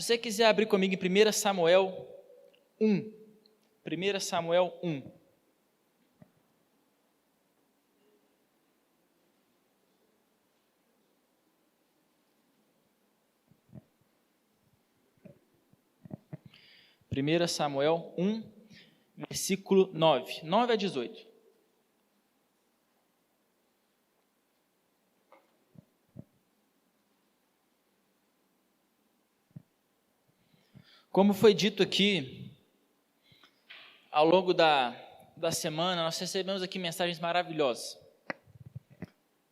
Se você quiser abrir comigo em 1 Samuel 1. 1 Samuel 1. Primeira Samuel 1, versículo 9. 9 a 18. Como foi dito aqui, ao longo da semana, nós recebemos aqui mensagens maravilhosas.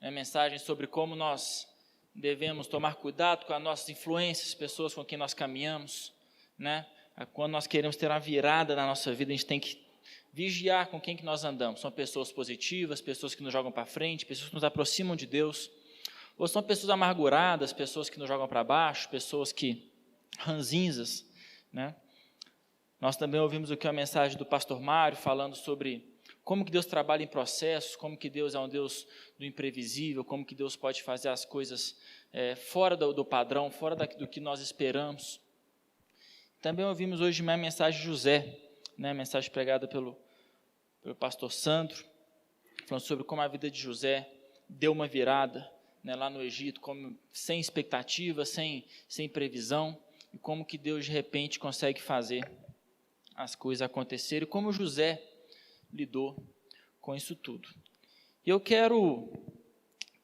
Mensagens sobre como nós devemos tomar cuidado com as nossas influências, pessoas com quem nós caminhamos, né? Quando nós queremos ter uma virada na nossa vida, a gente tem que vigiar com quem que nós andamos. São pessoas positivas, pessoas que nos jogam para frente, pessoas que nos aproximam de Deus, ou são pessoas amarguradas, pessoas que nos jogam para baixo, pessoas que ranzinzas, né? Nós também ouvimos aqui a mensagem do pastor Mário falando sobre como que Deus trabalha em processos, como que Deus é um Deus do imprevisível, como que Deus pode fazer as coisas fora do padrão, fora do que nós esperamos. Também ouvimos hoje uma mensagem de José, né, mensagem pregada pelo pastor Sandro, falando sobre como a vida de José deu uma virada, né, lá no Egito, como, sem expectativa, sem previsão, e como que Deus de repente consegue fazer as coisas acontecerem, e como José lidou com isso tudo. E eu quero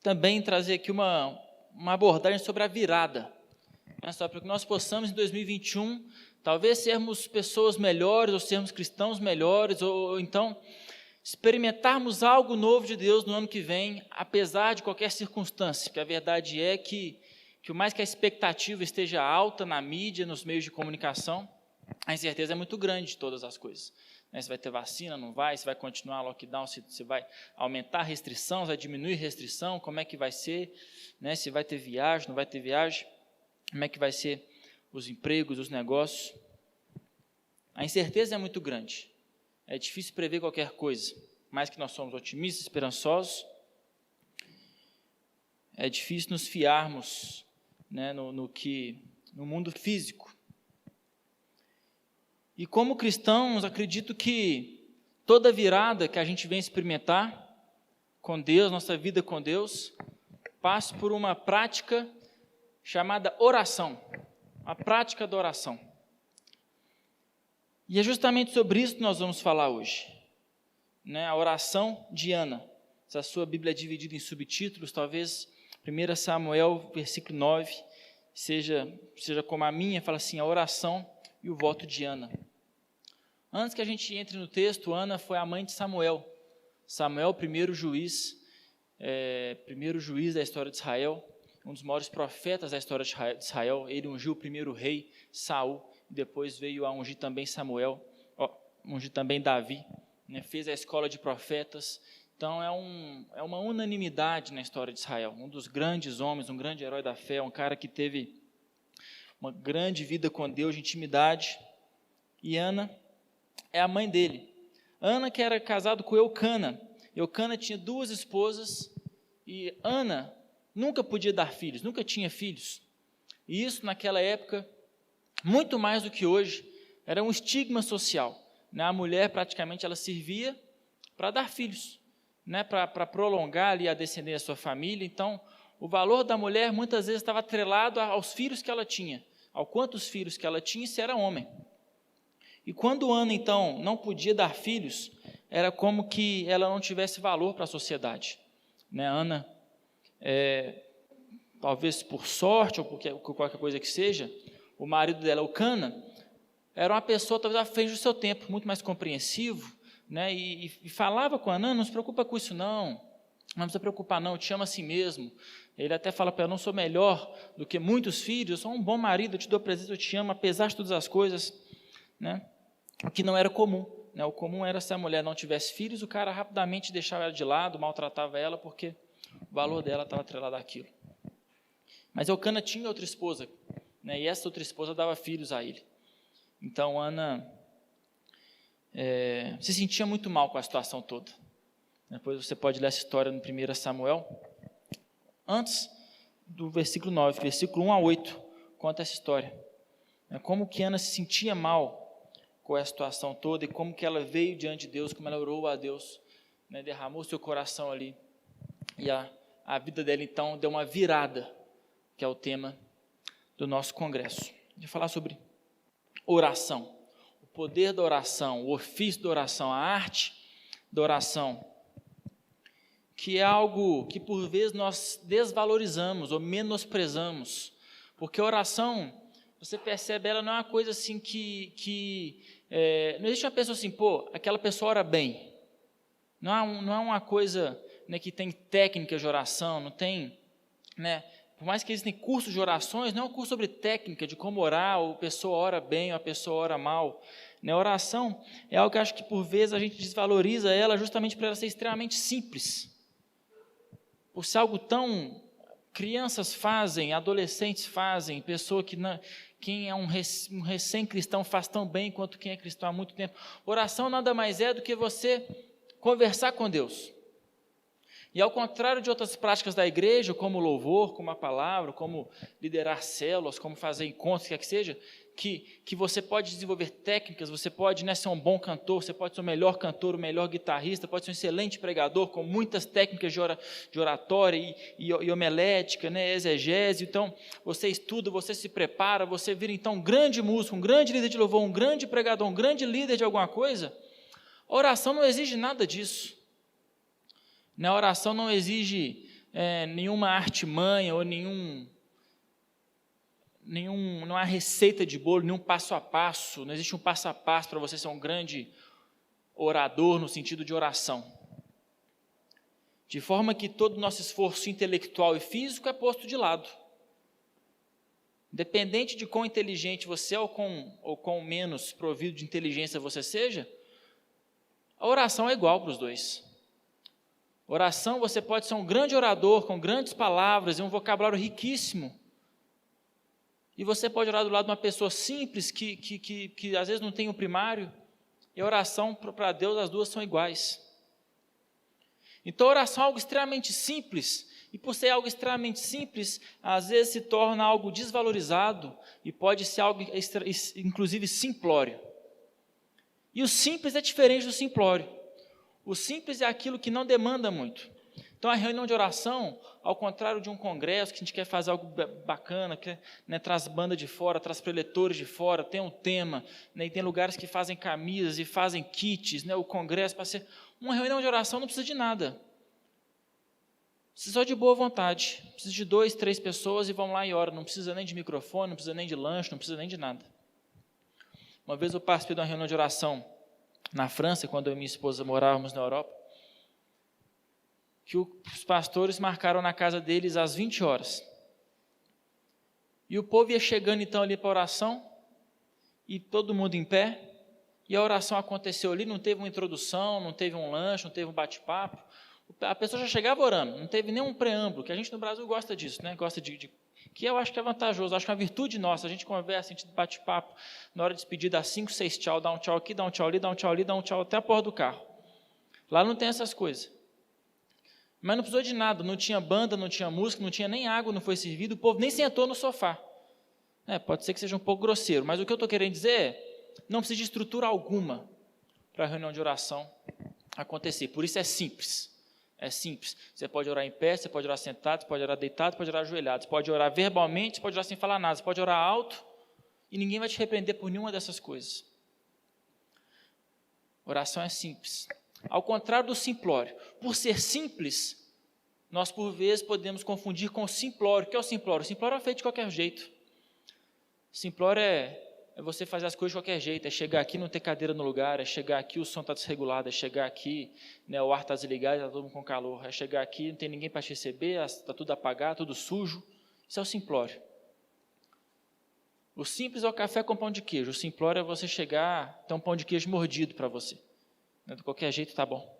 também trazer aqui uma abordagem sobre a virada, só para que nós possamos em 2021, talvez sermos pessoas melhores, ou sermos cristãos melhores, ou então experimentarmos algo novo de Deus no ano que vem, apesar de qualquer circunstância, porque a verdade é que por mais que a expectativa esteja alta na mídia, nos meios de comunicação, a incerteza é muito grande de todas as coisas. Se vai ter vacina, não vai, se vai continuar lockdown, se vai aumentar a restrição, se vai diminuir a restrição, como é que vai ser, né? Se vai ter viagem, não vai ter viagem, como é que vai ser os empregos, os negócios. A incerteza é muito grande, é difícil prever qualquer coisa, mais que nós somos otimistas, esperançosos, é difícil nos fiarmos, né, no mundo físico. E como cristãos, acredito que toda virada que a gente vem experimentar com Deus, nossa vida com Deus, passa por uma prática chamada oração, a prática da oração. E é justamente sobre isso que nós vamos falar hoje, né? A oração de Ana. Se a sua Bíblia é dividida em subtítulos, talvez 1 Samuel, versículo 9, seja como a minha, fala assim, a oração e o voto de Ana. Antes que a gente entre no texto, Ana foi a mãe de Samuel. Samuel, primeiro juiz da história de Israel, um dos maiores profetas da história de Israel. Ele ungiu o primeiro rei, Saul, e depois veio a ungir também ungir também Davi, né? Fez a escola de profetas. Então é uma unanimidade na história de Israel, um dos grandes homens, um grande herói da fé, um cara que teve uma grande vida com Deus, de intimidade. E Ana é a mãe dele. Ana, que era casado com Eucana. Eucana tinha 2 esposas e Ana nunca podia dar filhos, nunca tinha filhos. E isso naquela época, muito mais do que hoje, era um estigma social, né? A mulher praticamente ela servia para dar filhos, né? Para prolongar ali a descendência da sua família. Então, o valor da mulher muitas vezes estava atrelado aos filhos que ela tinha, ao quantos filhos que ela tinha, se era homem. E quando Ana, então, não podia dar filhos, era como que ela não tivesse valor para a sociedade, né? Ana, talvez por sorte ou por qualquer coisa que seja, o marido dela, Eucana, era uma pessoa talvez à frente do seu tempo, muito mais compreensivo, né? E falava com Ana, não se preocupa com isso não precisa preocupar não, eu te amo assim mesmo. Ele até fala para ela, não sou melhor do que muitos filhos, eu sou um bom marido, eu te dou presente, eu te amo, apesar de todas as coisas, né? O que não era comum, né? O comum era se a mulher não tivesse filhos, o cara rapidamente deixava ela de lado, maltratava ela, porque o valor dela estava atrelado àquilo. Mas Eucana tinha outra esposa, né? E essa outra esposa dava filhos a ele. Então Ana se sentia muito mal com a situação toda. Depois você pode ler essa história no 1 Samuel. Antes do versículo 9, versículo 1 a 8, conta essa história. Como que Ana se sentia mal com a situação toda e como que ela veio diante de Deus, como ela orou a Deus, né, derramou seu coração ali. E a vida dela, então, deu uma virada, que é o tema do nosso congresso. De falar sobre oração, o poder da oração, o ofício da oração, a arte da oração, que é algo que por vezes nós desvalorizamos ou menosprezamos, porque a oração, você percebe, ela não é uma coisa assim não existe uma pessoa assim, aquela pessoa ora bem, não é uma coisa, né, que tem técnica de oração, não tem, né, por mais que existem cursos de orações, não é um curso sobre técnica de como orar, ou a pessoa ora bem, ou a pessoa ora mal. Né? A oração é algo que eu acho que por vezes a gente desvaloriza ela justamente por ela ser extremamente simples. Por ser algo tão... crianças fazem, adolescentes fazem, quem é um recém-cristão faz tão bem quanto quem é cristão há muito tempo. Oração nada mais é do que você conversar com Deus. E ao contrário de outras práticas da igreja, como louvor, como a palavra, como liderar células, como fazer encontros, quer que seja, que você pode desenvolver técnicas, você pode, né, ser um bom cantor, você pode ser o melhor cantor, o melhor guitarrista, pode ser um excelente pregador, com muitas técnicas de oratória e homilética, né, exegese. Então, você estuda, você se prepara, você vira então um grande músico, um grande líder de louvor, um grande pregador, um grande líder de alguma coisa. A oração não exige nada disso. Na oração não exige nenhuma artimanha ou não há receita de bolo, nenhum passo a passo, não existe um passo a passo para você ser um grande orador no sentido de oração. De forma que todo o nosso esforço intelectual e físico é posto de lado. Independente de quão inteligente você é ou quão menos provido de inteligência você seja, a oração é igual para os dois. Oração, você pode ser um grande orador, com grandes palavras e um vocabulário riquíssimo. E você pode orar do lado de uma pessoa simples, que às vezes não tem o primário. E a oração, para Deus, as duas são iguais. Então, a oração é algo extremamente simples. E por ser algo extremamente simples, às vezes se torna algo desvalorizado. E pode ser algo, inclusive, simplório. E o simples é diferente do simplório. O simples é aquilo que não demanda muito. Então, a reunião de oração, ao contrário de um congresso, que a gente quer fazer algo bacana, que, né, traz banda de fora, traz preletores de fora, tem um tema, né, e tem lugares que fazem camisas e fazem kits, né, o congresso, para ser... Uma reunião de oração não precisa de nada. Precisa só de boa vontade. Precisa de 2, 3 pessoas e vão lá e oram. Não precisa nem de microfone, não precisa nem de lanche, não precisa nem de nada. Uma vez eu participei de uma reunião de oração na França, quando eu e minha esposa morávamos na Europa, que os pastores marcaram na casa deles às 20 horas. E o povo ia chegando então ali para a oração, e todo mundo em pé, e a oração aconteceu ali, não teve uma introdução, não teve um lanche, não teve um bate-papo, a pessoa já chegava orando, não teve nenhum preâmbulo, que a gente no Brasil gosta disso, né? Gosta que eu acho que é vantajoso, acho que é uma virtude nossa, a gente conversa, a gente bate papo, na hora de despedir dá 5, 6 tchau, dá um tchau aqui, dá um tchau ali, dá um tchau ali, dá um tchau até a porta do carro. Lá não tem essas coisas. Mas não precisou de nada, não tinha banda, não tinha música, não tinha nem água, não foi servido, o povo nem sentou no sofá. Pode ser que seja um pouco grosseiro, mas o que eu estou querendo dizer é, não precisa de estrutura alguma para a reunião de oração acontecer, por isso é simples. É simples, você pode orar em pé, você pode orar sentado, você pode orar deitado, pode orar ajoelhado, você pode orar verbalmente, você pode orar sem falar nada, você pode orar alto e ninguém vai te repreender por nenhuma dessas coisas. Oração é simples. Ao contrário do simplório, por ser simples, nós por vezes podemos confundir com o simplório. O que é o simplório? O simplório é feito de qualquer jeito. Simplório é você fazer as coisas de qualquer jeito, é chegar aqui e não ter cadeira no lugar, é chegar aqui o som está desregulado, é chegar aqui, né, o ar está desligado, está todo mundo com calor, é chegar aqui não tem ninguém para te receber, está tudo apagado, tudo sujo. Isso é o simplório. O simples é o café com pão de queijo, o simplório é você chegar, ter um pão de queijo mordido para você. De qualquer jeito está bom.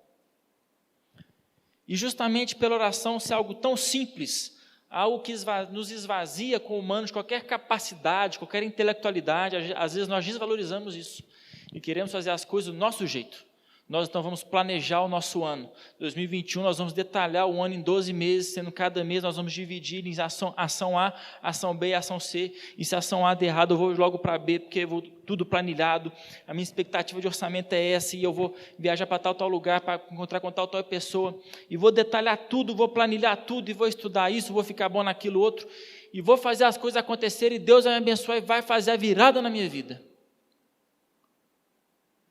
E justamente pela oração ser algo tão simples, algo que nos esvazia com o humano de qualquer capacidade, qualquer intelectualidade, às vezes nós desvalorizamos isso e queremos fazer as coisas do nosso jeito, Nós então vamos planejar o nosso ano. 2021 nós vamos detalhar o ano em 12 meses, sendo cada mês nós vamos dividir em ação A, ação B e ação C. E se a ação A der errado, eu vou logo para B, porque eu vou tudo planilhado. A minha expectativa de orçamento é essa, e eu vou viajar para tal lugar, para encontrar com tal pessoa. E vou detalhar tudo, vou planilhar tudo, e vou estudar isso, vou ficar bom naquilo outro. E vou fazer as coisas acontecerem, e Deus vai me abençoar e vai fazer a virada na minha vida.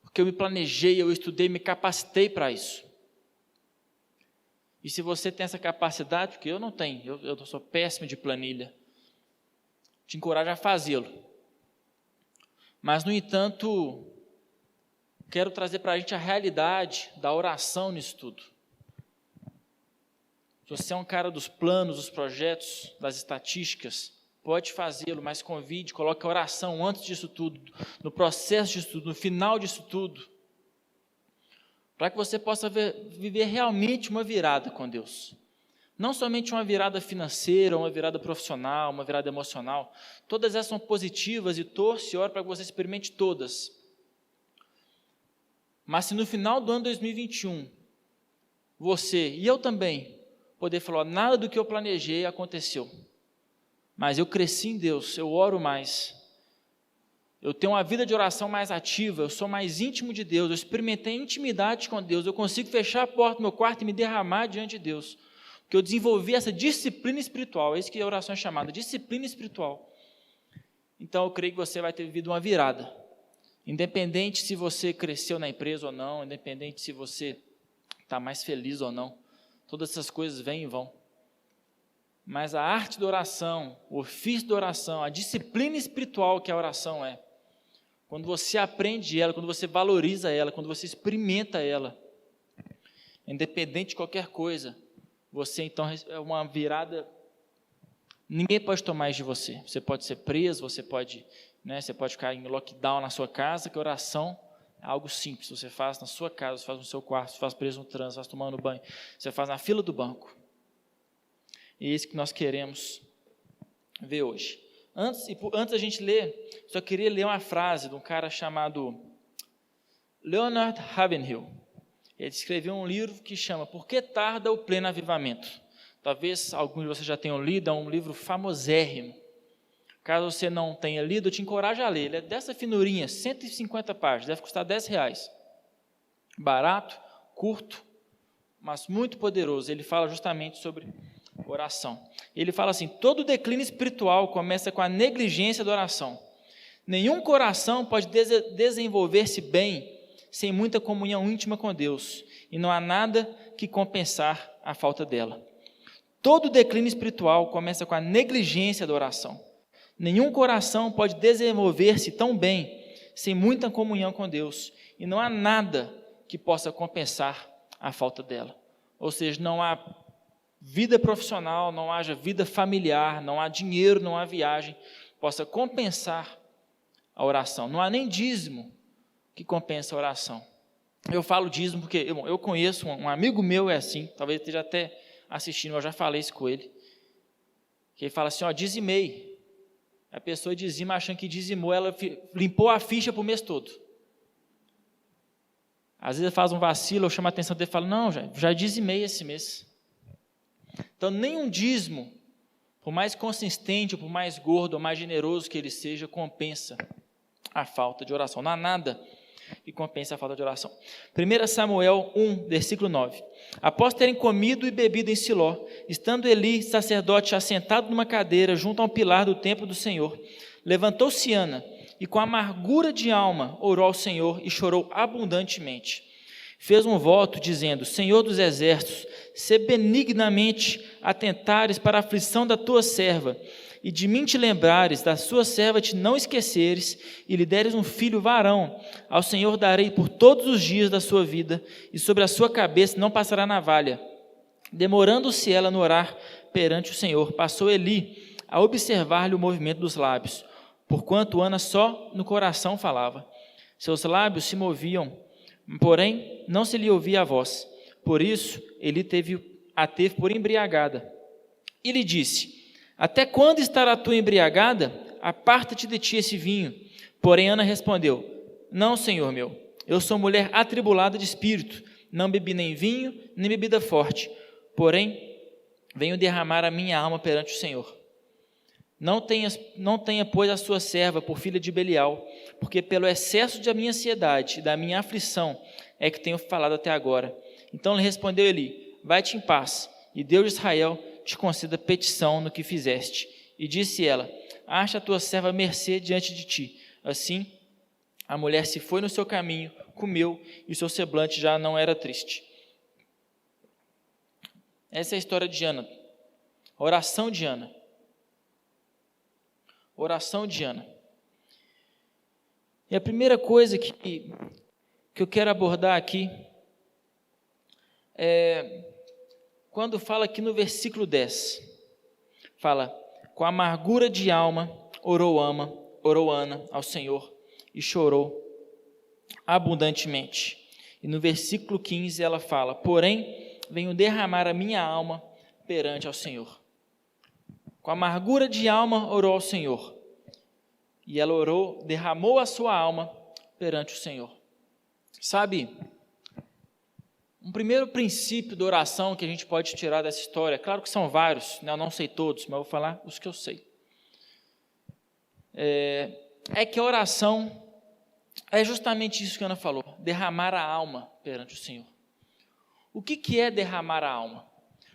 Porque eu me planejei, eu estudei, me capacitei para isso. E se você tem essa capacidade, porque eu não tenho, eu sou péssimo de planilha, te encorajo a fazê-lo. Mas, no entanto, quero trazer para a gente a realidade da oração nisso tudo. Se você é um cara dos planos, dos projetos, das estatísticas, pode fazê-lo, mas convide, coloque a oração antes disso tudo, no processo disso tudo, no final disso tudo, para que você possa viver realmente uma virada com Deus. Não somente uma virada financeira, uma virada profissional, uma virada emocional. Todas essas são positivas e torço e oro para que você experimente todas. Mas se no final do ano 2021, você e eu também poder falar, nada do que eu planejei aconteceu, mas eu cresci em Deus, eu oro mais, eu tenho uma vida de oração mais ativa, eu sou mais íntimo de Deus, eu experimentei intimidade com Deus, eu consigo fechar a porta do meu quarto e me derramar diante de Deus, porque eu desenvolvi essa disciplina espiritual, é isso que a oração é chamada, disciplina espiritual. Então eu creio que você vai ter vivido uma virada, independente se você cresceu na empresa ou não, independente se você está mais feliz ou não, todas essas coisas vêm e vão. Mas a arte da oração, o ofício da oração, a disciplina espiritual que a oração é, quando você aprende ela, quando você valoriza ela, quando você experimenta ela, independente de qualquer coisa, você então é uma virada, ninguém pode tomar isso de você. Você pode ser preso, você pode ficar em lockdown na sua casa, que a oração é algo simples, você faz na sua casa, você faz no seu quarto, você faz preso no trânsito, você faz tomando banho, você faz na fila do banco. E é isso que nós queremos ver hoje. Antes da gente ler, só queria ler uma frase de um cara chamado Leonard Ravenhill. Ele escreveu um livro que chama Por que Tarda o Pleno Avivamento? Talvez alguns de vocês já tenham lido, é um livro famosérrimo. Caso você não tenha lido, eu te encorajo a ler. Ele é dessa finurinha, 150 páginas, deve custar R$10. Barato, curto, mas muito poderoso. Ele fala justamente sobre oração. Ele fala assim, todo declínio espiritual começa com a negligência da oração. Nenhum coração pode desenvolver-se bem sem muita comunhão íntima com Deus, e não há nada que compensar a falta dela. Todo declínio espiritual começa com a negligência da oração. Nenhum coração pode desenvolver-se tão bem sem muita comunhão com Deus, e não há nada que possa compensar a falta dela. Ou seja, não há vida profissional, não haja vida familiar, não há dinheiro, não há viagem que possa compensar a oração. Não há nem dízimo que compensa a oração. Eu falo dízimo porque eu conheço um amigo meu é assim, talvez esteja até assistindo, eu já falei isso com ele, que ele fala assim, dizimei. A pessoa dizima achando que dizimou, ela limpou a ficha para o mês todo. Às vezes faz um vacilo, eu chamo a atenção dele e falo, não, já dizimei esse mês. Então, nenhum dízimo, por mais consistente, por mais gordo ou mais generoso que ele seja, compensa a falta de oração. Não há nada que compense a falta de oração. 1 Samuel 1, versículo 9. Após terem comido e bebido em Siló, estando Eli, sacerdote, assentado numa cadeira junto a um pilar do templo do Senhor, levantou-se Ana e com amargura de alma orou ao Senhor e chorou abundantemente. Fez um voto dizendo, Senhor dos exércitos, se benignamente atentares para a aflição da tua serva, e de mim te lembrares, da sua serva te não esqueceres, e lhe deres um filho varão, ao Senhor darei por todos os dias da sua vida, e sobre a sua cabeça não passará navalha. Demorando-se ela no orar perante o Senhor, passou Eli a observar-lhe o movimento dos lábios, porquanto Ana só no coração falava. Seus lábios se moviam, porém não se lhe ouvia a voz. Por isso, Eli a teve por embriagada. E lhe disse, até quando estará tu embriagada? Aparta-te de ti esse vinho. Porém Ana respondeu, não, Senhor meu, eu sou mulher atribulada de espírito, não bebi nem vinho, nem bebida forte, porém, venho derramar a minha alma perante o Senhor. Não tenha, pois, a sua serva por filha de Belial, porque pelo excesso da minha ansiedade e da minha aflição é que tenho falado até agora. Então lhe respondeu Eli, vai-te em paz, e Deus de Israel te conceda petição no que fizeste. E disse ela, acha a tua serva mercê diante de ti. Assim, a mulher se foi no seu caminho, comeu, e o seu semblante já não era triste. Essa é a história de Ana, a oração de Ana. Oração de Ana. E a primeira coisa que eu quero abordar aqui é quando fala aqui no versículo 10, fala, com amargura de alma orou Ana ao Senhor e chorou abundantemente. E no versículo 15 ela fala, porém, venho derramar a minha alma perante ao Senhor. Com amargura de alma orou ao Senhor. E ela orou, derramou a sua alma perante o Senhor. Sabe, um primeiro princípio da oração que a gente pode tirar dessa história, claro que são vários, né? Eu não sei todos, mas eu vou falar os que eu sei. É que a oração é justamente isso que a Ana falou, derramar a alma perante o Senhor. O que é derramar a alma?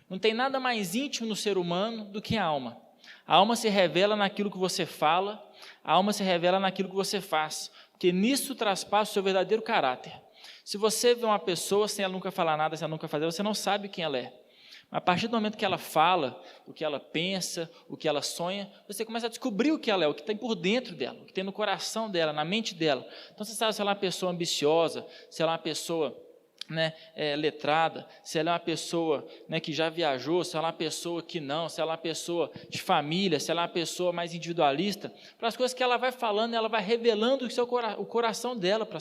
Não tem nada mais íntimo no ser humano do que a alma. A alma se revela naquilo que você fala, a alma se revela naquilo que você faz, porque nisso traspassa o seu verdadeiro caráter. Se você vê uma pessoa sem ela nunca falar nada, sem ela nunca fazer, você não sabe quem ela é. Mas a partir do momento que ela fala, o que ela pensa, o que ela sonha, você começa a descobrir o que ela é, o que tem por dentro dela, o que tem no coração dela, na mente dela. Então você sabe se ela é uma pessoa ambiciosa, se ela é uma pessoa letrada, se ela é uma pessoa que já viajou, se ela é uma pessoa que não, se ela é uma pessoa de família, se ela é uma pessoa mais individualista, para as coisas que ela vai falando, ela vai revelando o coração dela para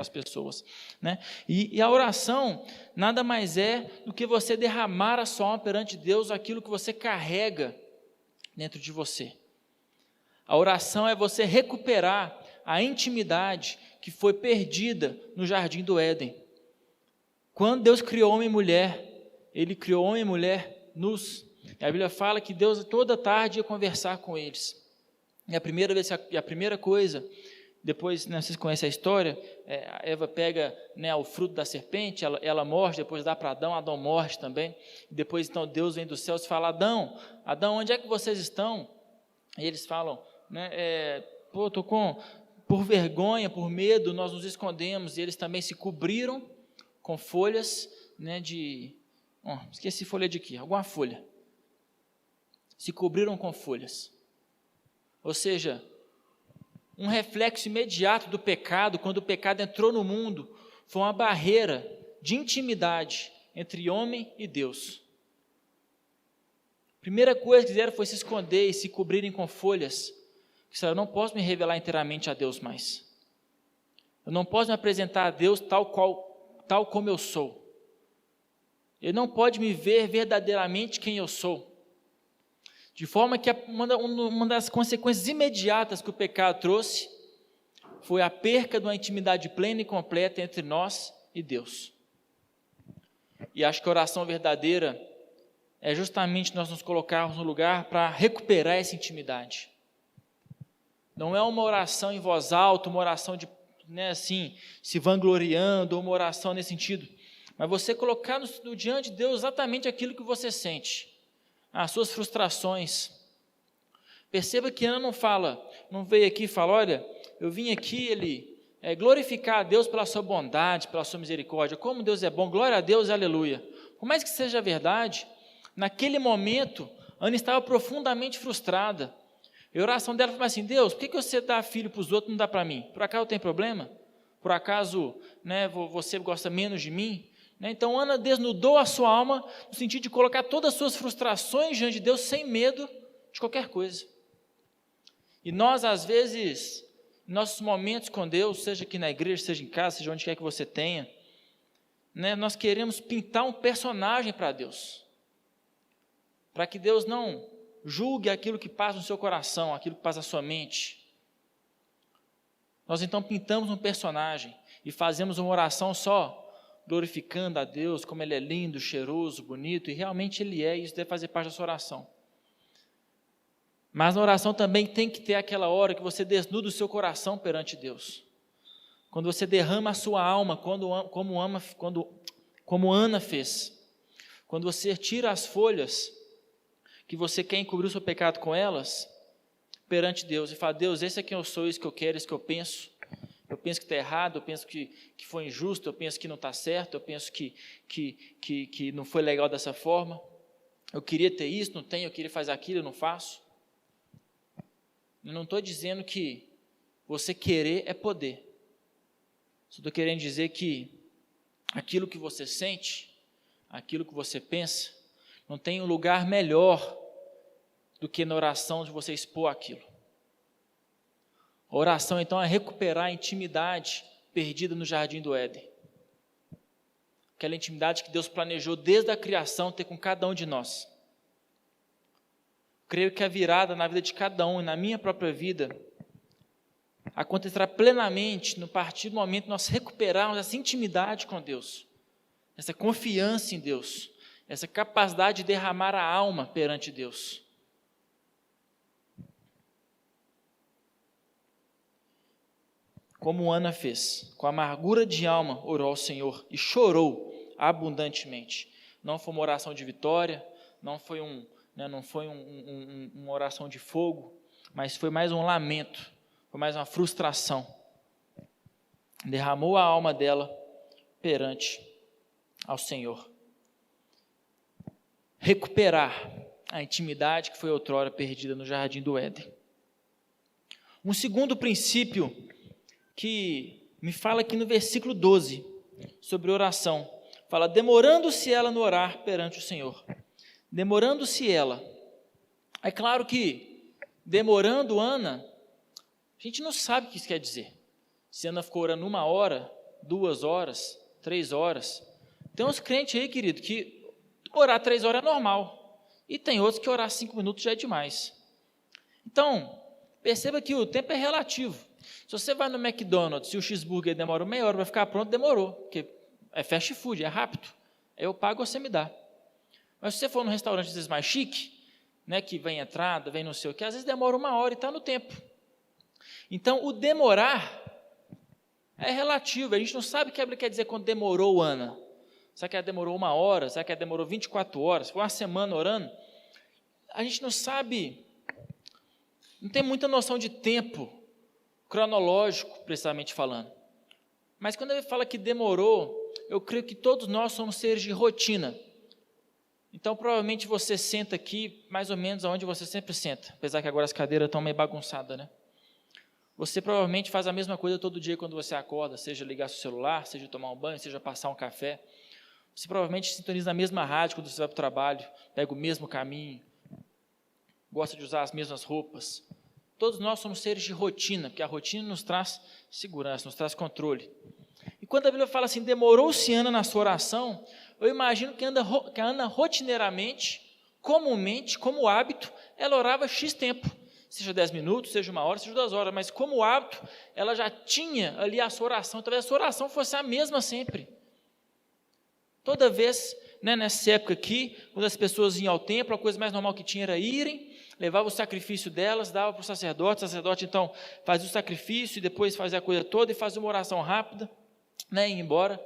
as pessoas. Né? E a oração nada mais é do que você derramar a sua alma perante Deus, aquilo que você carrega dentro de você. A oração é você recuperar a intimidade que foi perdida no jardim do Éden. Quando Deus criou homem e mulher, Ele criou homem e mulher nus. E a Bíblia fala que Deus toda tarde ia conversar com eles. E a primeira coisa, depois, vocês conhecem a história, a Eva pega o fruto da serpente, ela morde, depois dá para Adão morde também. E depois então Deus vem dos céus e fala, Adão, onde é que vocês estão? E eles falam, por vergonha, por medo, nós nos escondemos. E eles também se cobriram com folhas esqueci folha de quê? Alguma folha. Se cobriram com folhas. Ou seja, um reflexo imediato do pecado, quando o pecado entrou no mundo, foi uma barreira de intimidade entre homem e Deus. A primeira coisa que fizeram foi se esconder e se cobrirem com folhas. Eu não posso me revelar inteiramente a Deus mais. Eu não posso me apresentar a Deus tal como eu sou. Ele não pode me ver verdadeiramente quem eu sou. De forma que uma das consequências imediatas que o pecado trouxe foi a perca de uma intimidade plena e completa entre nós e Deus. E acho que a oração verdadeira é justamente nós nos colocarmos no lugar para recuperar essa intimidade. Não é uma oração em voz alta, uma oração de se vangloriando, ou uma oração nesse sentido, mas você colocar no diante de Deus exatamente aquilo que você sente, as suas frustrações. Perceba que Ana não veio aqui e fala, olha, eu vim aqui, glorificar a Deus pela sua bondade, pela sua misericórdia, como Deus é bom, glória a Deus, aleluia. Por mais que seja verdade, naquele momento, Ana estava profundamente frustrada. E a oração dela foi assim, Deus, por que você dá filho para os outros e não dá para mim? Por acaso tem problema? Por acaso você gosta menos de mim? Então Ana desnudou a sua alma no sentido de colocar todas as suas frustrações diante de Deus sem medo de qualquer coisa. E nós, às vezes, em nossos momentos com Deus, seja aqui na igreja, seja em casa, seja onde quer que você tenha, nós queremos pintar um personagem para Deus, para que Deus não julgue aquilo que passa no seu coração, aquilo que passa na sua mente. Nós então pintamos um personagem. e fazemos uma oração só glorificando a Deus, como Ele é lindo, cheiroso, bonito, e realmente Ele é, e isso deve fazer parte da sua oração. Mas na oração também tem que ter aquela hora que você desnuda o seu coração perante Deus. Quando você derrama a sua alma, como Ana fez. Quando você tira as folhas, que você quer encobrir o seu pecado com elas, perante Deus, e fala: Deus, esse é quem eu sou, isso que eu quero, isso que eu penso que está errado, eu penso que foi injusto, eu penso que não está certo, eu penso que não foi legal dessa forma, eu queria ter isso, não tenho, eu queria fazer aquilo, eu não faço. Eu não estou dizendo que você querer é poder, só estou querendo dizer que aquilo que você sente, aquilo que você pensa, não tem um lugar melhor do que na oração de você expor aquilo. A oração, então, é recuperar a intimidade perdida no jardim do Éden. Aquela intimidade que Deus planejou desde a criação ter com cada um de nós. Creio que a virada na vida de cada um e na minha própria vida acontecerá plenamente no partir do momento que nós recuperarmos essa intimidade com Deus, essa confiança em Deus, essa capacidade de derramar a alma perante Deus. Como Ana fez, com amargura de alma, orou ao Senhor e chorou abundantemente. Não foi uma oração de vitória, não foi uma oração de fogo, mas foi mais um lamento, foi mais uma frustração. Derramou a alma dela perante ao Senhor. Recuperar a intimidade que foi outrora perdida no jardim do Éden. Um segundo princípio que me fala aqui no versículo 12, sobre oração, fala: demorando-se ela no orar perante o Senhor. Demorando-se ela. É claro que, demorando Ana, a gente não sabe o que isso quer dizer. Se Ana ficou orando 1 hora, 2 horas, 3 horas. Tem uns crentes aí, querido, que orar 3 horas é normal. E tem outros que orar 5 minutos já é demais. Então, perceba que o tempo é relativo. Se você vai no McDonald's e o cheeseburger demora meia hora para ficar pronto, demorou, porque é fast food, é rápido. Eu pago, você me dá. Mas se você for num restaurante às vezes mais chique, né, que vem entrada, vem não sei o que, às vezes demora 1 hora e está no tempo. Então, o demorar é relativo. A gente não sabe o que a Bíblia quer dizer quando demorou Ana. Será que ela demorou 1 hora? Será que ela demorou 24 horas? Foi uma semana orando? A gente não sabe, não tem muita noção de tempo cronológico, precisamente falando. Mas quando ele fala que demorou, eu creio que todos nós somos seres de rotina. Então, provavelmente você senta aqui, mais ou menos onde você sempre senta, apesar que agora as cadeiras estão meio bagunçadas, né? Você provavelmente faz a mesma coisa todo dia quando você acorda, seja ligar seu celular, seja tomar um banho, seja passar um café. Você provavelmente sintoniza na mesma rádio quando você vai para o trabalho, pega o mesmo caminho, gosta de usar as mesmas roupas. Todos nós somos seres de rotina, porque a rotina nos traz segurança, nos traz controle. E quando a Bíblia fala assim, demorou-se Ana na sua oração, eu imagino que a Ana rotineiramente, comumente, como hábito, ela orava X tempo, seja 10 minutos, seja 1 hora, seja 2 horas, mas como hábito, ela já tinha ali a sua oração, talvez a sua oração fosse a mesma sempre. Toda vez, né, nessa época aqui, quando as pessoas iam ao templo, a coisa mais normal que tinha era irem, levava o sacrifício delas, dava para o sacerdote então fazia o sacrifício e depois fazia a coisa toda e fazia uma oração rápida, né, e ia embora.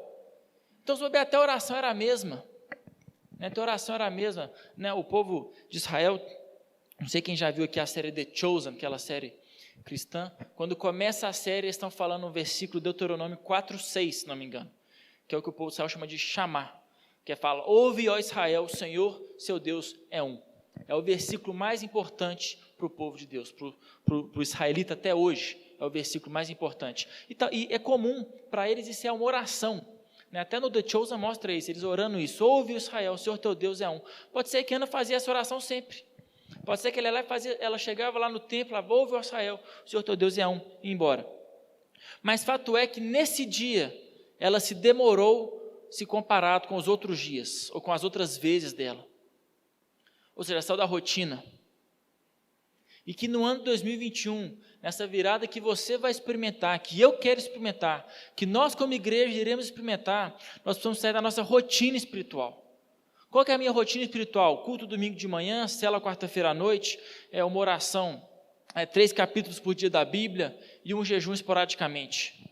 Então, até a oração era a mesma, né, até a oração era a mesma, né, o povo de Israel, não sei quem já viu aqui a série The Chosen, aquela série cristã, quando começa a série, eles estão falando no versículo Deuteronômio 4:6, se não me engano, que é o que o povo de Israel chama de chamar, que fala: ouve, ó Israel, o Senhor, seu Deus, é um. É o versículo mais importante para o povo de Deus, para o israelita até hoje, é o versículo mais importante. E é comum para eles isso é uma oração, né? Até no The Chosen mostra isso, eles orando isso: ouve Israel, o Senhor teu Deus é um. Pode ser que Ana fazia essa oração sempre, pode ser que ela chegava lá no templo, ela: ouve Israel, o Senhor teu Deus é um, e ia embora. Mas fato é que nesse dia, ela se demorou se comparado com os outros dias, ou com as outras vezes dela. Ou seja, saiu da rotina. E que no ano de 2021, nessa virada que você vai experimentar, que eu quero experimentar, que nós como igreja iremos experimentar, nós precisamos sair da nossa rotina espiritual. Qual que é a minha rotina espiritual? Culto domingo de manhã, célula quarta-feira à noite, uma oração, 3 capítulos por dia da Bíblia e um jejum esporadicamente.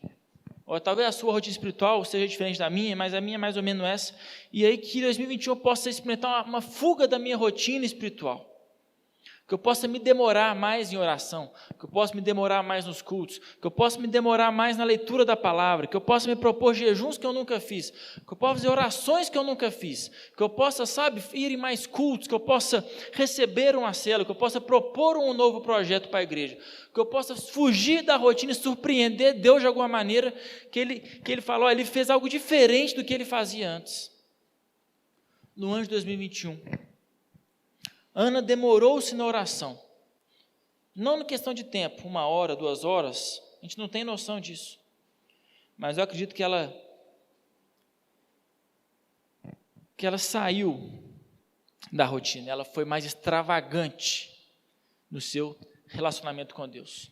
Ou talvez a sua rotina espiritual seja diferente da minha, mas a minha é mais ou menos essa. E aí que em 2021 eu possa experimentar uma fuga da minha rotina espiritual. Que eu possa me demorar mais em oração, que eu possa me demorar mais nos cultos, que eu possa me demorar mais na leitura da palavra, que eu possa me propor jejuns que eu nunca fiz, que eu possa fazer orações que eu nunca fiz, que eu possa, ir em mais cultos, que eu possa receber uma célula, que eu possa propor um novo projeto para a igreja, que eu possa fugir da rotina e surpreender Deus de alguma maneira, que ele falou, ele fez algo diferente do que ele fazia antes. No ano de 2021. Ana demorou-se na oração, não na questão de tempo, 1 hora, 2 horas, a gente não tem noção disso, mas eu acredito que ela saiu da rotina, ela foi mais extravagante no seu relacionamento com Deus.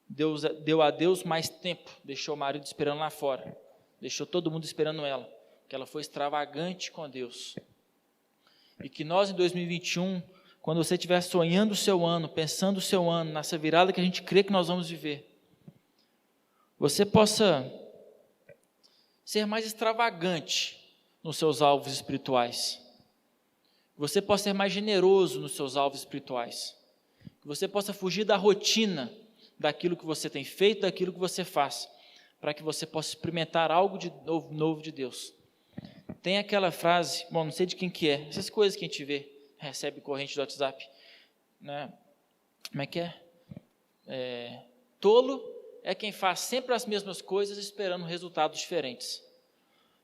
Deu a Deus mais tempo, deixou o marido esperando lá fora, deixou todo mundo esperando ela, porque ela foi extravagante com Deus. E que nós em 2021, quando você estiver sonhando o seu ano, pensando o seu ano, nessa virada que a gente crê que nós vamos viver, você possa ser mais extravagante nos seus alvos espirituais, você possa ser mais generoso nos seus alvos espirituais, que você possa fugir da rotina, daquilo que você tem feito, daquilo que você faz, para que você possa experimentar algo de novo de Deus. Tem aquela frase, não sei de quem que é, essas coisas que a gente vê, recebe corrente do WhatsApp, né? Como é que é? Tolo é quem faz sempre as mesmas coisas esperando resultados diferentes,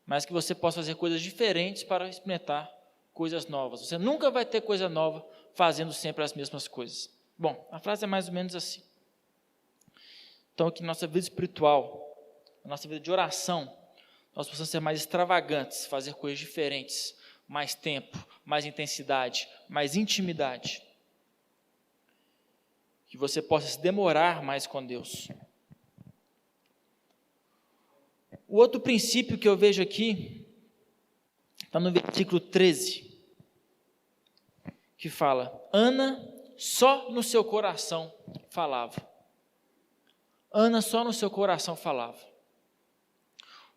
mas que você possa fazer coisas diferentes para experimentar coisas novas. Você nunca vai ter coisa nova fazendo sempre as mesmas coisas. Bom, a frase é mais ou menos assim. Então, que nossa vida espiritual, a nossa vida de oração, nós possamos ser mais extravagantes, fazer coisas diferentes, mais tempo, mais intensidade, mais intimidade. Que você possa se demorar mais com Deus. O outro princípio que eu vejo aqui, está no versículo 13, que fala, Ana só no seu coração falava. Ana só no seu coração falava.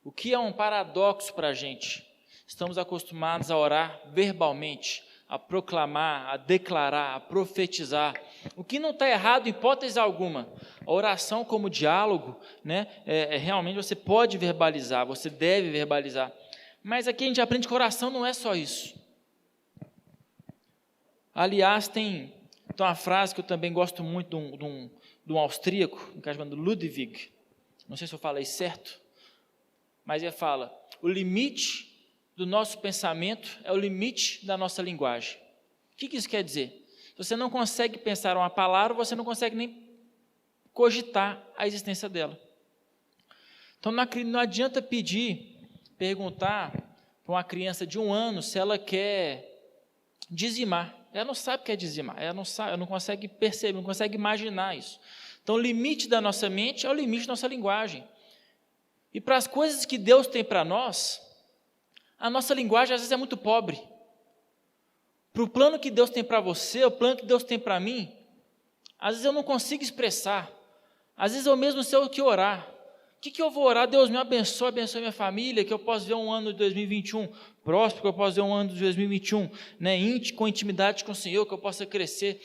O que é um paradoxo para a gente? Estamos acostumados a orar verbalmente, a proclamar, a declarar, a profetizar. O que não está errado em hipótese alguma. A oração como diálogo, né, realmente você pode verbalizar, você deve verbalizar. Mas aqui a gente aprende que oração não é só isso. Aliás, tem uma frase que eu também gosto muito de um austríaco, um cara chamado Ludwig, não sei se eu falei certo, mas ele fala, o limite do nosso pensamento é o limite da nossa linguagem. O que isso quer dizer? Se você não consegue pensar uma palavra, você não consegue nem cogitar a existência dela. Então não adianta perguntar para uma criança de 1 ano se ela quer dizimar. Ela não sabe o que é dizimar, ela não consegue perceber, não consegue imaginar isso. Então o limite da nossa mente é o limite da nossa linguagem. E para as coisas que Deus tem para nós, a nossa linguagem às vezes é muito pobre. Para o plano que Deus tem para você, o plano que Deus tem para mim, às vezes eu não consigo expressar. Às vezes eu mesmo sei o que orar. O que eu vou orar? Deus me abençoe minha família, que eu possa ver um ano de 2021 próspero, que eu possa ver um ano de 2021 com intimidade com o Senhor, que eu possa crescer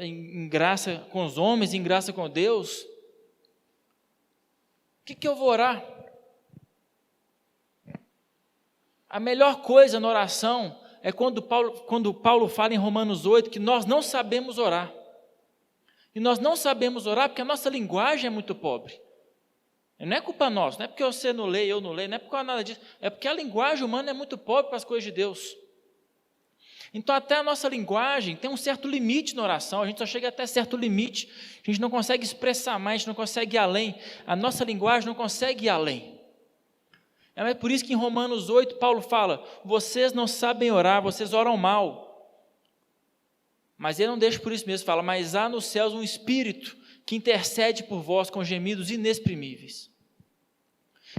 em graça com os homens, em graça com Deus. O que eu vou orar? A melhor coisa na oração é quando Paulo fala em Romanos 8 que nós não sabemos orar. E nós não sabemos orar porque a nossa linguagem é muito pobre. Não é culpa nossa, não é porque você não lê, eu não leio, não é por causa nada disso, é porque a linguagem humana é muito pobre para as coisas de Deus. Então até a nossa linguagem tem um certo limite na oração, a gente só chega até certo limite, a gente não consegue expressar mais, a gente não consegue ir além, a nossa linguagem não consegue ir além. É por isso que em Romanos 8 Paulo fala, vocês não sabem orar, vocês oram mal. Mas ele não deixa por isso mesmo, fala, mas há nos céus um Espírito que intercede por vós com gemidos inexprimíveis.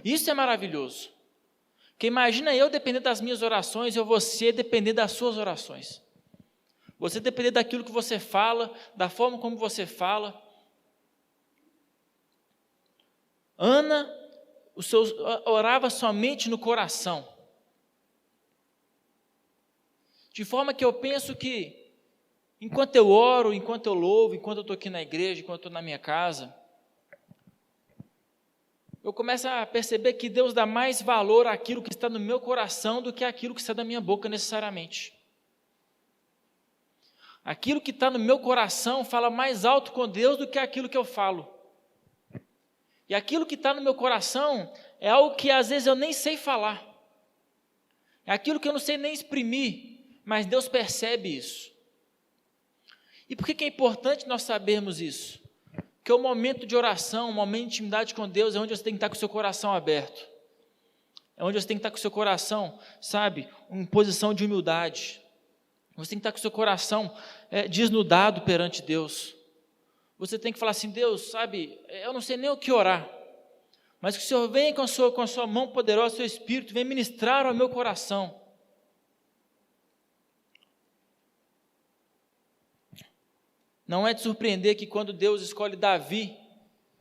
Isso é maravilhoso. Porque imagina eu depender das minhas orações e você depender das suas orações. Você depender daquilo que você fala, da forma como você fala. Ana, orava somente no coração. De forma que eu penso que, enquanto eu oro, enquanto eu louvo, enquanto eu estou aqui na igreja, enquanto eu estou na minha casa, eu começo a perceber que Deus dá mais valor àquilo que está no meu coração do que àquilo que está da minha boca necessariamente. Aquilo que está no meu coração fala mais alto com Deus do que aquilo que eu falo. E aquilo que está no meu coração é algo que às vezes eu nem sei falar. É aquilo que eu não sei nem exprimir, mas Deus percebe isso. E por que é importante nós sabermos isso? Porque o momento de oração, o momento de intimidade com Deus é onde você tem que estar com o seu coração aberto. É onde você tem que estar com o seu coração, sabe, em posição de humildade. Você tem que estar com o seu coração desnudado perante Deus. Você tem que falar assim, Deus, sabe, eu não sei nem o que orar, mas que o Senhor venha com a sua mão poderosa, seu Espírito, venha ministrar ao meu coração. Não é de surpreender que quando Deus escolhe Davi,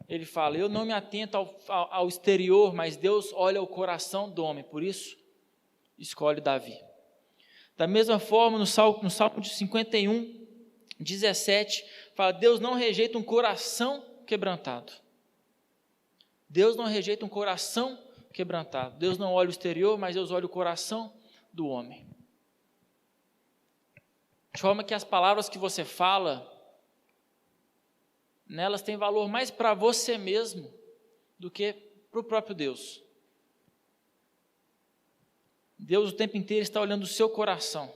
ele fala, eu não me atento ao exterior, mas Deus olha o coração do homem, por isso escolhe Davi. Da mesma forma, no Salmo de 51, 17, fala, Deus não rejeita um coração quebrantado. Deus não rejeita um coração quebrantado. Deus não olha o exterior, mas Deus olha o coração do homem. De forma que as palavras que você fala, nelas tem valor mais para você mesmo do que para o próprio Deus. Deus o tempo inteiro está olhando o seu coração.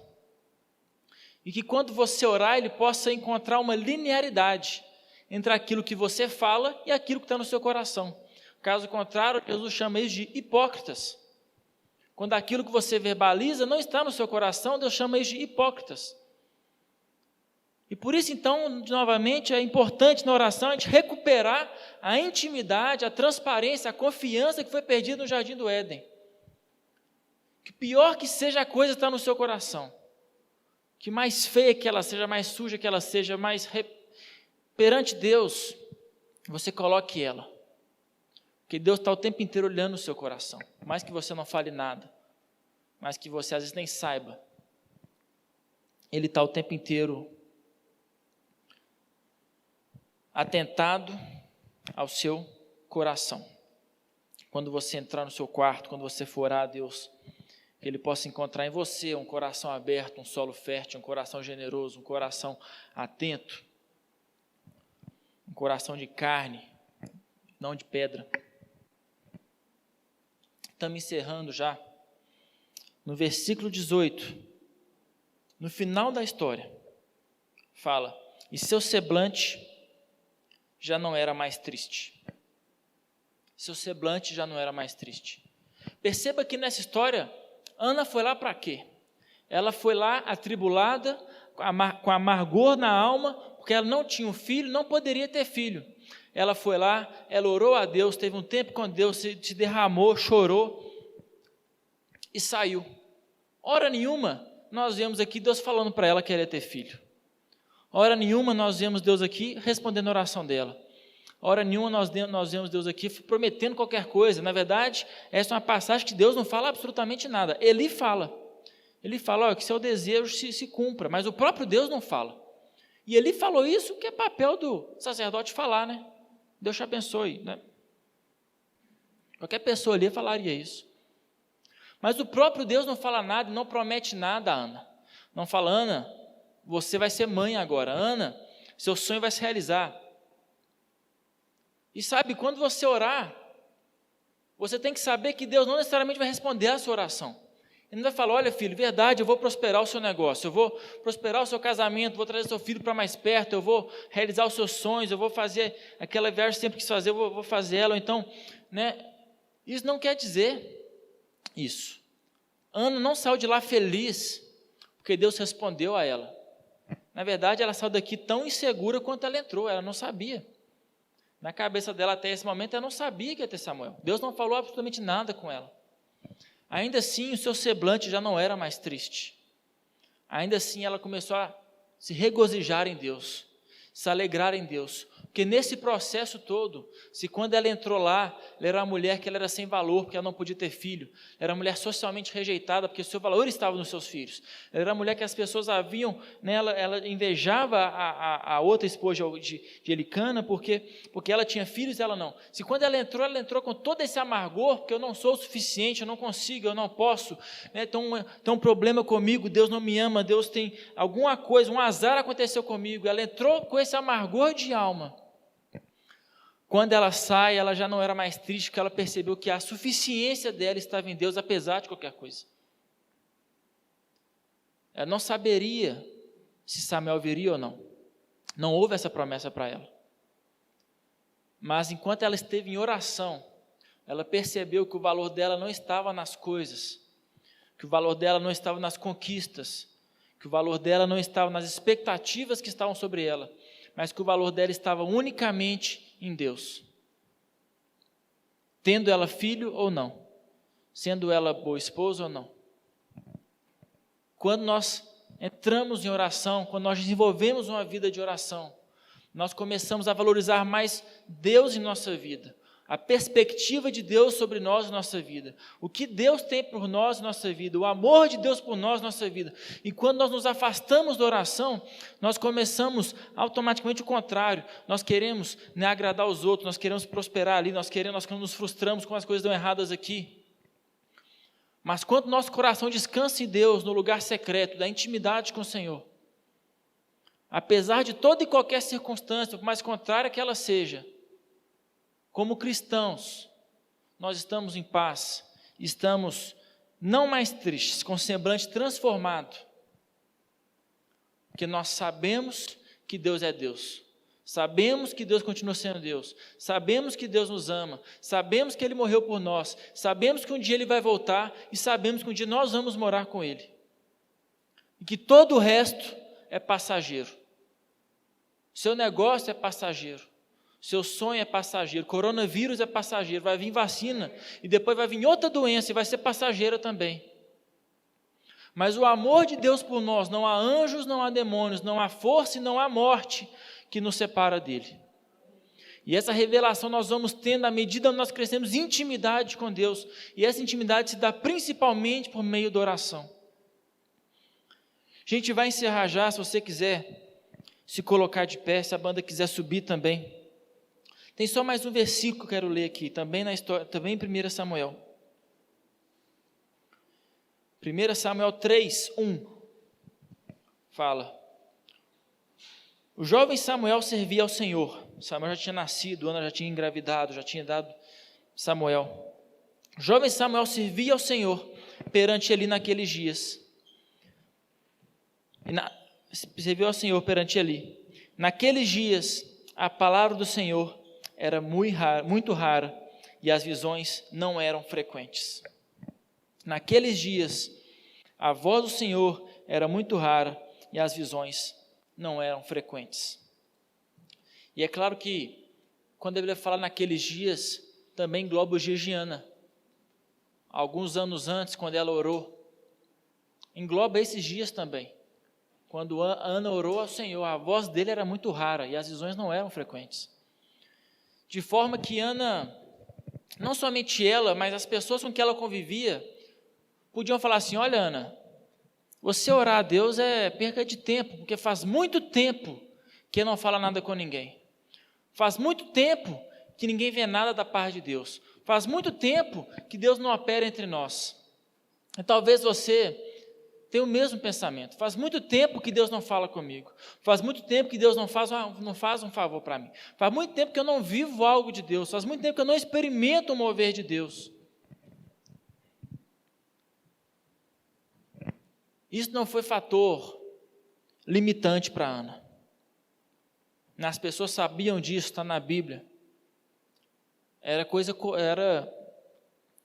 E que quando você orar, Ele possa encontrar uma linearidade entre aquilo que você fala e aquilo que está no seu coração. Caso contrário, Jesus chama eles de hipócritas. Quando aquilo que você verbaliza não está no seu coração, Deus chama eles de hipócritas. E por isso, então, novamente, é importante na oração a gente recuperar a intimidade, a transparência, a confiança que foi perdida no Jardim do Éden. Que pior que seja a coisa está no seu coração. Que mais feia que ela seja, mais suja que ela seja, perante Deus, você coloque ela. Porque Deus está o tempo inteiro olhando o seu coração. Mais que você não fale nada, mais que você às vezes nem saiba. Ele está o tempo inteiro atentado ao seu coração. Quando você entrar no seu quarto, quando você for orar a Deus, que Ele possa encontrar em você um coração aberto, um solo fértil, um coração generoso, um coração atento, um coração de carne, não de pedra. Estamos encerrando já. No versículo 18, no final da história, fala, e seu semblante já não era mais triste. Seu semblante já não era mais triste. Perceba que nessa história, Ana foi lá para quê? Ela foi lá atribulada, com amargor na alma, porque ela não tinha um filho, não poderia ter filho. Ela foi lá, ela orou a Deus, teve um tempo com Deus, se derramou, chorou e saiu. Hora nenhuma, nós vemos aqui Deus falando para ela que ela ia ter filho. Hora nenhuma nós vemos Deus aqui respondendo a oração dela. Hora nenhuma nós vemos Deus aqui prometendo qualquer coisa. Na verdade, essa é uma passagem que Deus não fala absolutamente nada. Ele fala. Ele fala, que seu desejo se cumpra, mas o próprio Deus não fala. E ele falou isso que é papel do sacerdote falar, né? Deus te abençoe, né? Qualquer pessoa ali falaria isso. Mas o próprio Deus não fala nada, não promete nada a Ana. Não fala, Ana, você vai ser mãe agora. Ana, seu sonho vai se realizar. E sabe, quando você orar, você tem que saber que Deus não necessariamente vai responder a sua oração. Ele não vai falar, olha filho, verdade, eu vou prosperar o seu negócio, eu vou prosperar o seu casamento, vou trazer seu filho para mais perto, eu vou realizar os seus sonhos, eu vou fazer aquela viagem que sempre quis fazer, eu vou fazer ela. Então, isso não quer dizer isso. Ana não saiu de lá feliz, porque Deus respondeu a ela. Na verdade, ela saiu daqui tão insegura quanto ela entrou, ela não sabia. Na cabeça dela até esse momento, ela não sabia que ia ter Samuel. Deus não falou absolutamente nada com ela. Ainda assim, o seu semblante já não era mais triste. Ainda assim, ela começou a se regozijar em Deus, se alegrar em Deus. Porque nesse processo todo, se quando ela entrou lá, ela era uma mulher que ela era sem valor, porque ela não podia ter filho. Ela era uma mulher socialmente rejeitada, porque o seu valor estava nos seus filhos. Ela era uma mulher que as pessoas haviam, né, ela invejava a outra esposa de Elicana, porque ela tinha filhos e ela não. Se quando ela entrou com todo esse amargor, porque eu não sou o suficiente, eu não consigo, eu não posso, né, tem um problema comigo, Deus não me ama, Deus tem alguma coisa, um azar aconteceu comigo. Ela entrou com esse amargor de alma. Quando ela sai, ela já não era mais triste, porque ela percebeu que a suficiência dela estava em Deus, apesar de qualquer coisa. Ela não saberia se Samuel viria ou não. Não houve essa promessa para ela. Mas enquanto ela esteve em oração, ela percebeu que o valor dela não estava nas coisas, que o valor dela não estava nas conquistas, que o valor dela não estava nas expectativas que estavam sobre ela, mas que o valor dela estava unicamente em Deus. Tendo ela filho ou não, sendo ela boa esposa ou não. Quando nós entramos em oração, quando nós desenvolvemos uma vida de oração, nós começamos a valorizar mais Deus em nossa vida, a perspectiva de Deus sobre nós em nossa vida, o que Deus tem por nós em nossa vida, o amor de Deus por nós em nossa vida. E quando nós nos afastamos da oração, nós começamos automaticamente o contrário. Nós queremos, né, agradar os outros, nós queremos prosperar ali, nós nos frustramos com as coisas dão erradas aqui. Mas quando nosso coração descansa em Deus, no lugar secreto, da intimidade com o Senhor, apesar de toda e qualquer circunstância, por mais contrária que ela seja, como cristãos, nós estamos em paz, estamos não mais tristes, com o semblante transformado, porque nós sabemos que Deus é Deus, sabemos que Deus continua sendo Deus, sabemos que Deus nos ama, sabemos que Ele morreu por nós, sabemos que um dia Ele vai voltar e sabemos que um dia nós vamos morar com Ele, e que todo o resto é passageiro. Seu negócio é passageiro. Seu sonho é passageiro, coronavírus é passageiro, vai vir vacina e depois vai vir outra doença e vai ser passageira também. Mas o amor de Deus por nós, não há anjos, não há demônios, não há força e não há morte que nos separa dele. E essa revelação nós vamos tendo à medida que nós crescemos em intimidade com Deus, e essa intimidade se dá principalmente por meio da oração. A gente vai encerrar já, se você quiser se colocar de pé, se a banda quiser subir também. Tem só mais um versículo que eu quero ler aqui, também na história, também em 1 Samuel. 1 Samuel 3, 1, fala: o jovem Samuel servia ao Senhor. Samuel já tinha nascido, Ana já tinha engravidado, já tinha dado Samuel. O jovem Samuel servia ao Senhor perante ele naqueles dias. Serviu ao Senhor perante ele. Naqueles dias, a palavra do Senhor era muito rara e as visões não eram frequentes. Naqueles dias, a voz do Senhor era muito rara e as visões não eram frequentes. E é claro que, quando a Bíblia fala naqueles dias, também engloba os dias de Ana. Alguns anos antes, quando ela orou, engloba esses dias também. Quando Ana orou ao Senhor, a voz dele era muito rara e as visões não eram frequentes. De forma que Ana, não somente ela, mas as pessoas com quem ela convivia, podiam falar assim: olha, Ana, você orar a Deus é perca de tempo, porque faz muito tempo que não fala nada com ninguém. Faz muito tempo que ninguém vê nada da parte de Deus. Faz muito tempo que Deus não opera entre nós. E talvez você tenha o mesmo pensamento. Faz muito tempo que Deus não fala comigo. Faz muito tempo que Deus não faz um favor para mim. Faz muito tempo que eu não vivo algo de Deus. Faz muito tempo que eu não experimento o mover de Deus. Isso não foi fator limitante para Ana. As pessoas sabiam disso, está na Bíblia. Era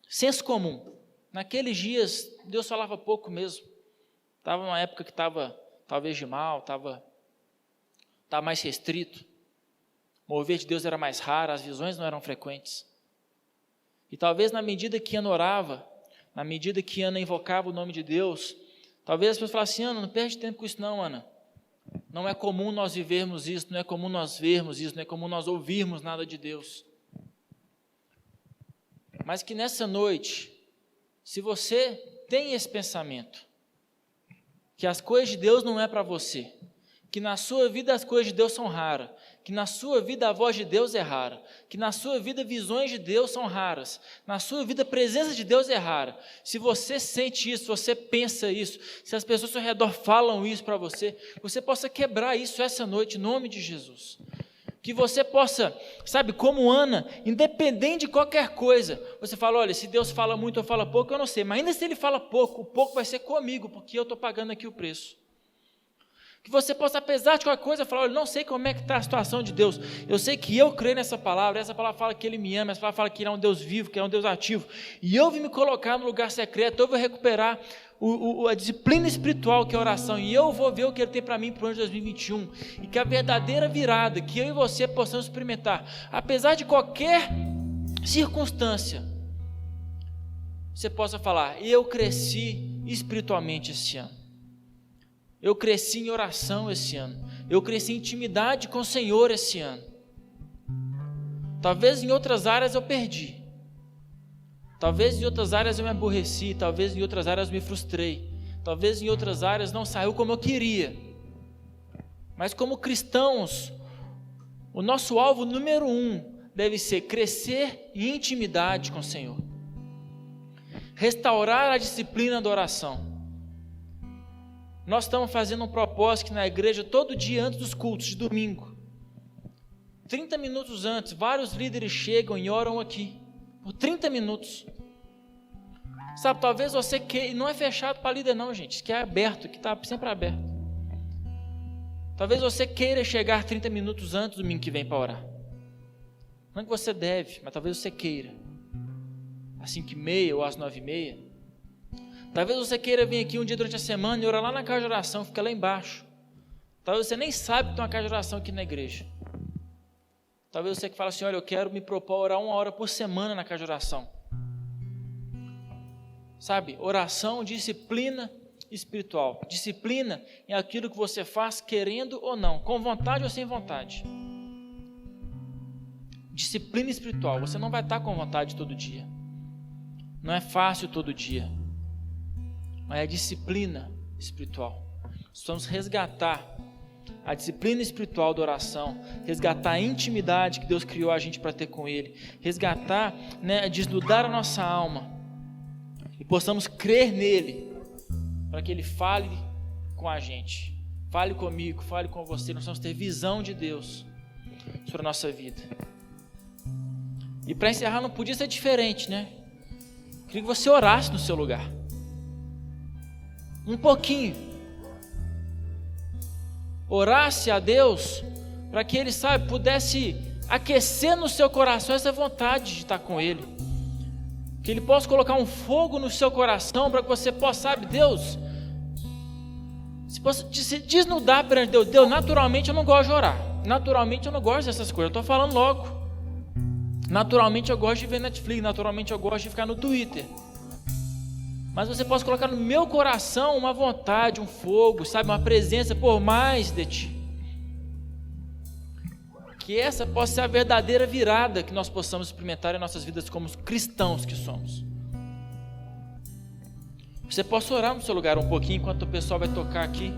senso comum. Naqueles dias, Deus falava pouco mesmo. Estava numa época que estava talvez de mal, estava estava mais restrito, o mover de Deus era mais raro, as visões não eram frequentes. E talvez na medida que Ana orava, na medida que Ana invocava o nome de Deus, talvez as pessoas falassem: Ana, não perde tempo com isso não, Ana. Não é comum nós vivermos isso, não é comum nós vermos isso, não é comum nós ouvirmos nada de Deus. Mas que nessa noite, se você tem esse pensamento, que as coisas de Deus não é para você, que na sua vida as coisas de Deus são raras, que na sua vida a voz de Deus é rara, que na sua vida visões de Deus são raras, na sua vida a presença de Deus é rara. Se você sente isso, se você pensa isso, se as pessoas ao seu redor falam isso para você, você possa quebrar isso essa noite, em nome de Jesus. Que você possa, sabe, como Ana, independente de qualquer coisa, você fala: olha, se Deus fala muito ou fala pouco, eu não sei, mas ainda se Ele fala pouco, o pouco vai ser comigo, porque eu estou pagando aqui o preço. Que você possa, apesar de qualquer coisa, falar: olha, não sei como é que está a situação de Deus, eu sei que eu creio nessa palavra, essa palavra fala que Ele me ama, essa palavra fala que Ele é um Deus vivo, que Ele é um Deus ativo, e eu vim me colocar no lugar secreto, eu vou recuperar a disciplina espiritual que é a oração, e eu vou ver o que Ele tem para mim para o ano de 2021, e que a verdadeira virada, que eu e você possamos experimentar, apesar de qualquer circunstância, você possa falar: eu cresci espiritualmente esse ano. Eu cresci em oração esse ano. Eu cresci em intimidade com o Senhor esse ano. Talvez em outras áreas eu perdi. Talvez em outras áreas eu me aborreci. Talvez em outras áreas eu me frustrei. Talvez em outras áreas não saiu como eu queria. Mas como cristãos, o nosso alvo número 1 deve ser crescer em intimidade com o Senhor. Restaurar a disciplina da oração. Nós estamos fazendo um propósito aqui na igreja todo dia antes dos cultos de domingo. 30 minutos antes, vários líderes chegam e oram aqui, por 30 minutos. Sabe, talvez você queira, não é fechado para líder não, gente, isso aqui é aberto, que está sempre aberto. Talvez você queira chegar 30 minutos antes do domingo que vem para orar. Não é que você deve, mas talvez você queira. Às 5h30 ou às 9h30. Talvez você queira vir aqui um dia durante a semana e orar lá na casa de oração, fica lá embaixo. Talvez você nem saiba que tem uma casa de oração aqui na igreja. Talvez você que fala assim: olha, eu quero me propor a orar 1 hora por semana na casa de oração. Sabe, oração, disciplina espiritual. Disciplina em aquilo que você faz, querendo ou não, com vontade ou sem vontade. Disciplina espiritual, você não vai estar com vontade todo dia. Não é fácil todo dia. Mas é disciplina espiritual. Precisamos resgatar a disciplina espiritual da oração, resgatar a intimidade que Deus criou a gente para ter com Ele, resgatar, desnudar a nossa alma e possamos crer nele, para que Ele fale com a gente, fale comigo, fale com você. Nós precisamos ter visão de Deus sobre a nossa vida. E para encerrar, não podia ser diferente, né? Queria que você orasse no seu lugar. Um pouquinho. Orasse a Deus para que Ele, sabe, pudesse aquecer no seu coração essa vontade de estar com Ele. Que Ele possa colocar um fogo no seu coração para que você possa, sabe, Deus, se possa se desnudar perante Deus. Deus, naturalmente eu não gosto de orar. Naturalmente eu não gosto dessas coisas. Eu estou falando logo. Naturalmente eu gosto de ver Netflix. Naturalmente eu gosto de ficar no Twitter. Mas você pode colocar no meu coração uma vontade, um fogo, sabe, uma presença por mais de Ti. Que essa possa ser a verdadeira virada que nós possamos experimentar em nossas vidas como cristãos que somos. Você pode orar no seu lugar um pouquinho enquanto o pessoal vai tocar aqui.